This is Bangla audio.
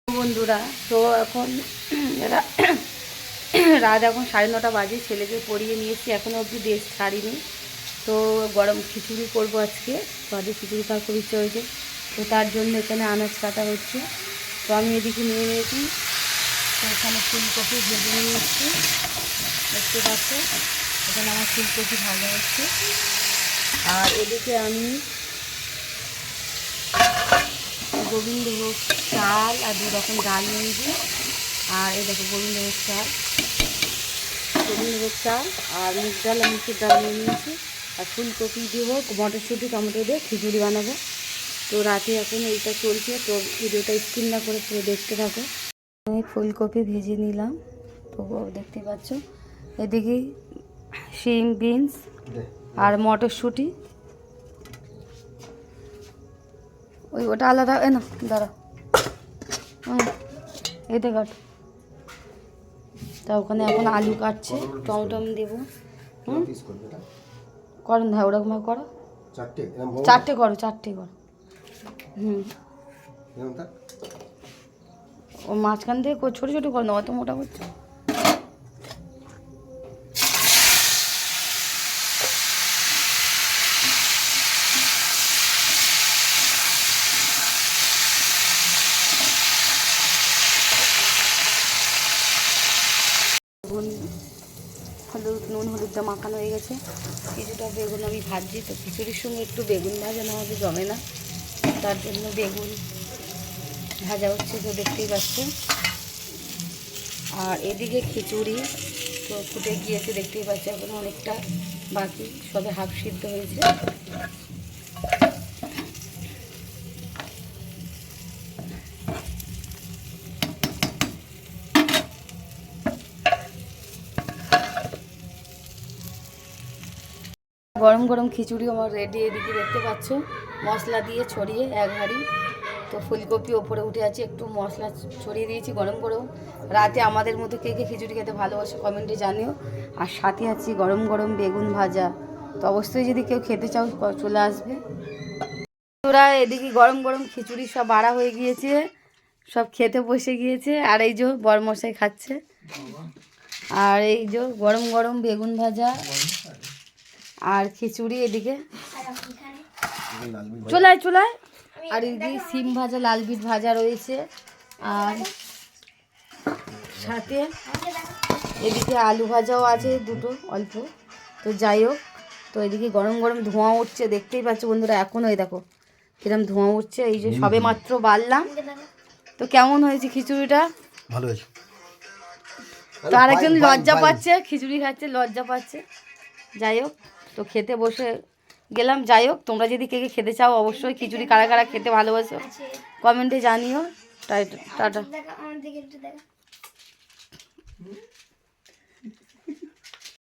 বন্ধুরা, তো এখন রাত এখন 9:30 বাজে। ছেলেকে পড়িয়ে নিয়েছি, এখনও অবধি ড্রেস ছাড়িনি। তো গরম খিচুড়ি করবো আজকে। তো আজকে খিচুড়ি খাওয়ার খুব ইচ্ছে হয়েছে, তো তার জন্য এখানে আনাজ কাটা হচ্ছে। তো আমি এদিকে নিয়ে নিয়েছি, তো এখানে ফুলকপি ভেজে নিয়ে এসেছি, দেখতে পাচ্ছ। এখানে আমার ফুলকপি ভাজা হচ্ছে। আর এদিকে আমি গোবিন্দভোগ চাল আর 2 রকম ডাল নিয়েছি। আর এই দেখো গোবিন্দভোগ চাল আর মুগ ডাল আর মুসুর ডাল নিয়ে নিয়েছি। আর ফুলকপি দেবো, মটরশুঁটি টমেটো দিয়ে খিচুড়ি বানাবো। তো রাতে এখন এইটা চলছে, তো ভিডিওটা স্কিপ না করে পুরো দেখতে থাকো। আমি ফুলকপি ভেজে নিলাম, তো দেখতে পাচ্ছ। এদিকে শিম, বিনস আর মটরশুঁটি, ওটা আলাদা। না দাঁড়া, এতে কাট। তা ওখানে এখন আলু কাটছে, টমেটো দেবো। করো না, ওরকম করো, চারটে করো। ও মাঝখান দিয়ে ছোটো ছোটো করো না, অত মোটা করছো। নুন হলুদটা মাখানো হয়ে গেছে। কিছুটা বেগুন আমি ভাজছি, তো খিচুড়ির সঙ্গে একটু বেগুন ভাজা না হলে জমে না, তার জন্য বেগুন ভাজা হচ্ছে, তো দেখতেই পাচ্ছ। আর এদিকে খিচুড়ি তো ফুটে গিয়েছে, দেখতেই পাচ্ছ। এখন অনেকটা বাকি, সবে হাফ সিদ্ধ হয়েছে। গরম গরম খিচুড়ি আমার রেডি। এদিকে দেখতে পাচ্ছ মশলা দিয়ে ছড়িয়ে এক হাঁড়ি। তো ফুলকপি ওপরে উঠে আছে, একটু মশলা ছড়িয়ে দিয়েছি গরম গরম। রাতে আমাদের মতো কে কে খিচুড়ি খেতে ভালোবাসে কমেন্টে জানিও। আর সাথে আছি গরম গরম বেগুন ভাজা। তো অবশ্যই যদি কেউ খেতে চাও চলে আসবে। তোরা এদিকে গরম গরম খিচুড়ি সব বাড়া হয়ে গিয়েছে, সব খেতে বসে গিয়েছে। আর এই যে বরমশাই খাচ্ছে। আর এই যে গরম গরম বেগুন ভাজা আর খিচুড়ি এদিকে চুলায়। আর এদিকে সিম ভাজা, লাল বিট ভাজা রয়েছে। আর সাথে এদিকে আলু ভাজাও আছে দুটো অল্প। তো যাই হোক, তো এদিকে গরম গরম ধোঁয়া উঠছে, দেখতেই পাচ্ছ বন্ধুরা। এখনও এই দেখো কিরম ধোঁয়া উঠছে। এই যে সবে মাত্র বাড়লাম। তো কেমন হয়েছে খিচুড়িটা? ভালো হয়েছে। তো আরেকজন লজ্জা পাচ্ছে, খিচুড়ি খাচ্ছে লজ্জা পাচ্ছে। যাই হোক, তো খেতে বসে গেলাম। যাই হোক, তোমরা যদি কে কে খেতে চাও অবশ্যই খিচুড়ি কারা কারা খেতে ভালোবাসো কমেন্টে জানিও। টাটা।